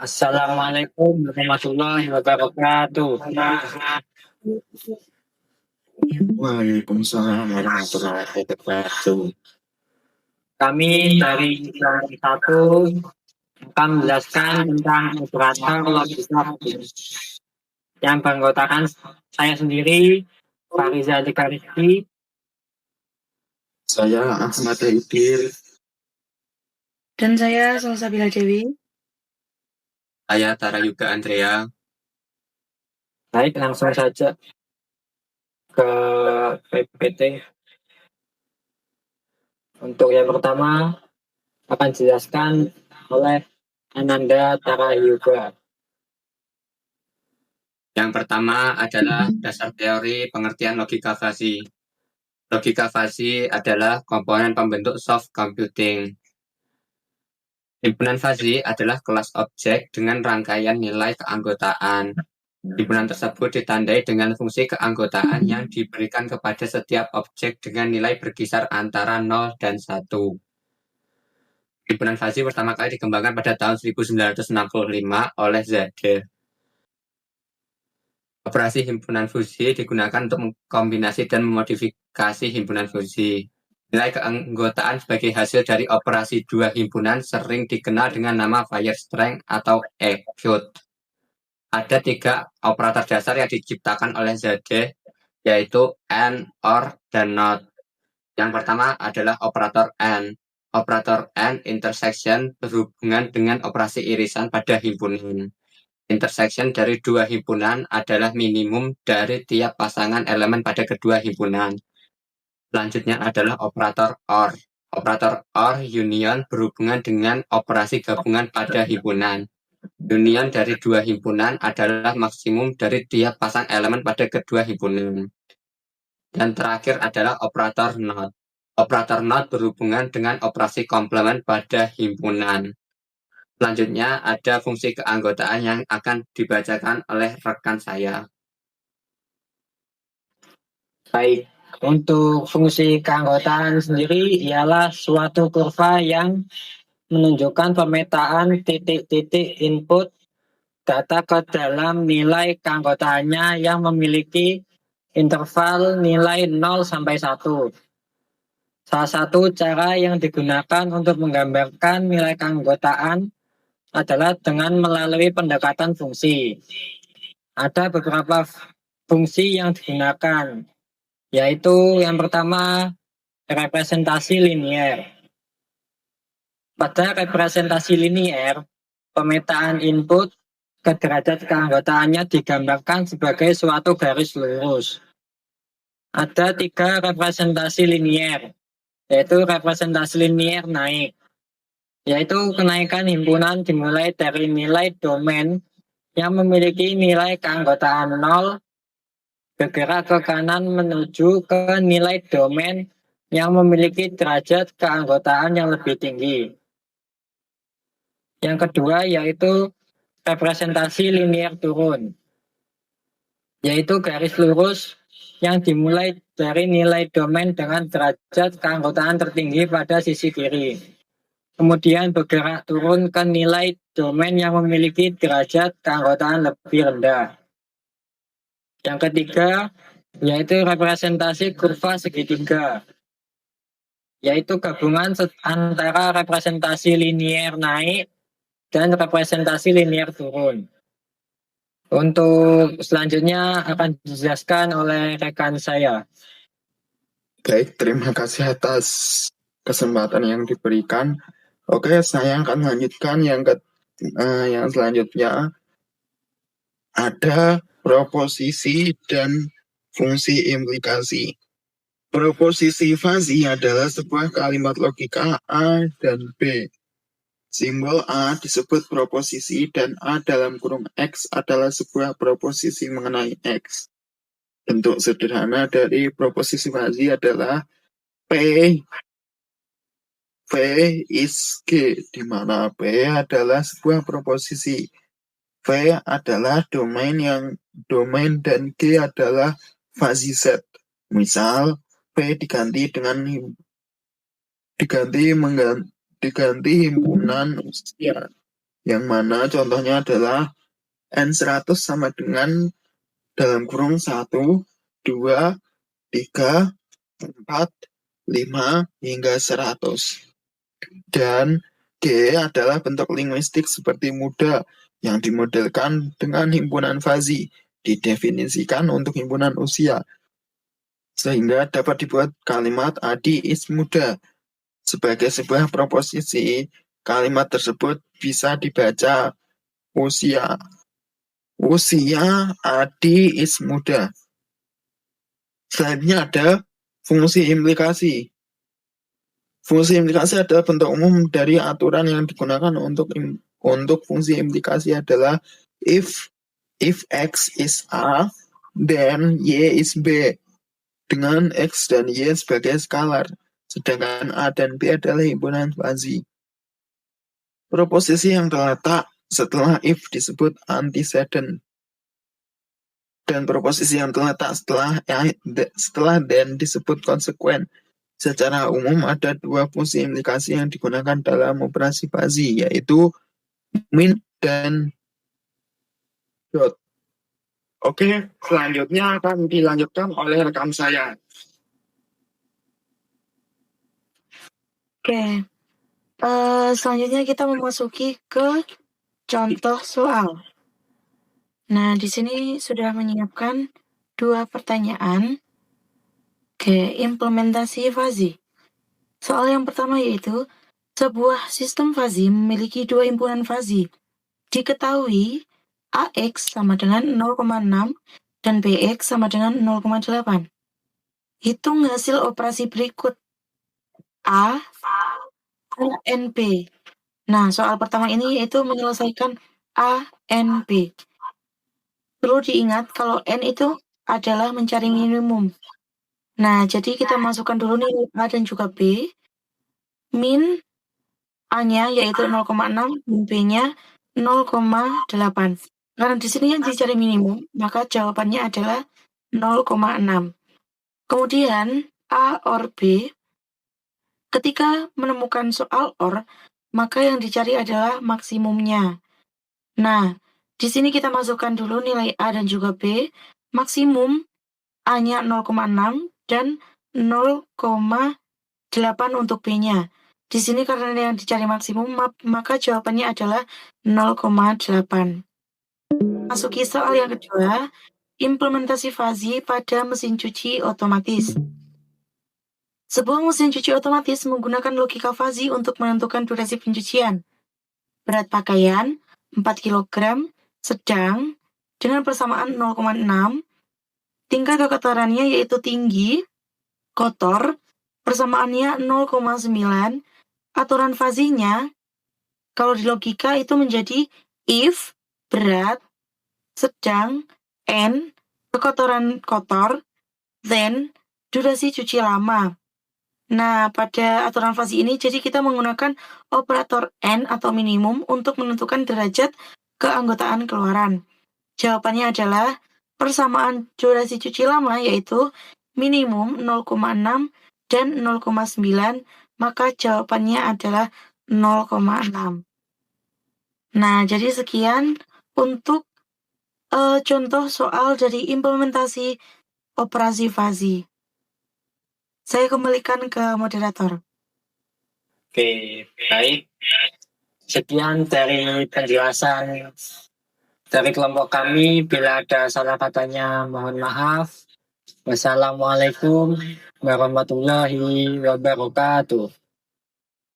Assalamualaikum warahmatullahi wabarakatuh. Waalaikumsalam warahmatullahi wabarakatuh. Kami dari Kelas 1 akan menjelaskan tentang operator logika yang beranggotakan saya sendiri, Fariza Dikarizki, Saya Ahmad Haidir. Dan saya Salsabila Dewi. Saya Tara Yuga Andrea. Baik, langsung saja ke PPT. Untuk yang pertama akan dijelaskan oleh Ananda Tara Yuga. Yang pertama adalah dasar teori pengertian logika fasi. Logika fasi adalah komponen pembentuk soft computing. Himpunan fasi adalah kelas objek dengan rangkaian nilai keanggotaan. Himpunan tersebut ditandai dengan fungsi keanggotaan yang diberikan kepada setiap objek dengan nilai berkisar antara 0 dan 1. Himpunan fasi pertama kali dikembangkan pada tahun 1965 oleh Zadeh. Operasi himpunan fusi digunakan untuk mengkombinasi dan memodifikasi himpunan fusi. Nilai keanggotaan sebagai hasil dari operasi dua himpunan sering dikenal dengan nama Weierstrass atau EQUT. Ada 3 operator dasar yang diciptakan oleh Zadeh, yaitu AND, OR, dan NOT. Yang pertama adalah operator AND. Operator AND intersection berhubungan dengan operasi irisan pada himpunan. Intersection dari dua himpunan adalah minimum dari tiap pasangan elemen pada kedua himpunan. Selanjutnya adalah operator OR. Operator OR union berhubungan dengan operasi gabungan pada himpunan. Union dari dua himpunan adalah maksimum dari tiap pasang elemen pada kedua himpunan. Dan terakhir adalah operator NOT. Operator NOT berhubungan dengan operasi komplement pada himpunan. Selanjutnya ada fungsi keanggotaan yang akan dibacakan oleh rekan saya. Baik, untuk fungsi keanggotaan sendiri ialah suatu kurva yang menunjukkan pemetaan titik-titik input data ke dalam nilai keanggotaannya yang memiliki interval nilai 0 sampai 1. Salah satu cara yang digunakan untuk menggambarkan nilai keanggotaan adalah dengan melalui pendekatan fungsi. Ada beberapa fungsi yang digunakan, yaitu yang pertama representasi linier. Pada representasi linier, pemetaan input ke derajat keanggotaannya digambarkan sebagai suatu garis lurus. Ada 3 representasi linier, yaitu representasi linier naik, yaitu kenaikan himpunan dimulai dari nilai domain yang memiliki nilai keanggotaan 0 bergerak ke kanan menuju ke nilai domain yang memiliki derajat keanggotaan yang lebih tinggi. Yang kedua yaitu representasi linier turun, yaitu garis lurus yang dimulai dari nilai domain dengan derajat keanggotaan tertinggi pada sisi kiri. Kemudian bergerak turun ke nilai domain yang memiliki derajat keanggotaan lebih rendah. Yang ketiga yaitu representasi kurva segitiga, yaitu gabungan antara representasi linier naik dan representasi linier turun. Untuk selanjutnya akan dijelaskan oleh rekan saya. Baik, terima kasih atas kesempatan yang diberikan. Oke, saya akan lanjutkan yang selanjutnya. Ada proposisi dan fungsi implikasi. Proposisi fasi adalah sebuah kalimat logika A dan B. Simbol A disebut proposisi dan A dalam kurung X adalah sebuah proposisi mengenai X. Bentuk sederhana dari proposisi fasi adalah P is G, di mana P adalah sebuah proposisi. V adalah domain dan G adalah fasi set. Misal P diganti himpunan usia. yang mana contohnya adalah N100 sama dengan dalam kurung 1, 2, 3, 4, 5, hingga 100. Dan G adalah bentuk linguistik seperti muda yang dimodelkan dengan himpunan fazi, didefinisikan untuk himpunan usia, sehingga dapat dibuat kalimat Adi is muda. Sebagai sebuah proposisi, kalimat tersebut bisa dibaca usia Adi is muda. Selanjutnya ada fungsi implikasi. Fungsi implikasi adalah bentuk umum dari aturan yang digunakan untuk fungsi implikasi adalah if X is A, then Y is B, dengan X dan Y sebagai skalar, sedangkan A dan B adalah himpunan fazi. Proposisi yang terletak setelah if disebut antecedent, dan proposisi yang terletak setelah then disebut konsekuen. Secara umum ada dua fungsi implikasi yang digunakan dalam operasi fazi, yaitu min dan dot. Oke, selanjutnya akan dilanjutkan oleh rekan saya. Oke. Selanjutnya kita memasuki ke contoh soal. Nah, di sini sudah menyiapkan 2 pertanyaan. Oke, implementasi fazi. Soal yang pertama yaitu, sebuah sistem fazi memiliki 2 himpunan fazi. Diketahui AX sama dengan 0,6 dan BX sama dengan 0,8. Hitung hasil operasi berikut. A, NP. Nah, soal pertama ini yaitu menyelesaikan A, NP. Perlu diingat kalau N itu adalah mencari minimum. Nah, jadi kita masukkan dulu nilai A dan juga B. Min A-nya yaitu 0,6 dan B-nya 0,8. Karena di sini yang dicari minimum, maka jawabannya adalah 0,6. Kemudian A or B, ketika menemukan soal OR, maka yang dicari adalah maksimumnya. Nah, di sini kita masukkan dulu nilai A dan juga B. Maksimum A-nya 0,6 dan 0,8 untuk B-nya. Di sini karena yang dicari maksimum, maka jawabannya adalah 0,8. Masuki soal yang kedua, implementasi fazi pada mesin cuci otomatis. Sebuah mesin cuci otomatis menggunakan logika fazi untuk menentukan durasi pencucian. Berat pakaian 4 kg, sedang, dengan persamaan 0,6. Tingkat kekotorannya yaitu tinggi, kotor, persamaannya 0,9. Aturan fazinya, kalau di logika itu menjadi if, berat, sedang, n, kekotoran kotor, then, durasi cuci lama. Nah, pada aturan fazi ini, jadi kita menggunakan operator n atau minimum untuk menentukan derajat keanggotaan keluaran. Jawabannya adalah persamaan durasi cuci lama yaitu minimum 0,6 dan 0,9, maka jawabannya adalah 0,6. Nah, jadi sekian untuk contoh soal dari implementasi operasi fazi. Saya kembalikan ke moderator. Oke, baik. Sekian dari penjelasan dari kelompok kami. Bila ada salah katanya, mohon maaf. Wassalamualaikum warahmatullahi wabarakatuh.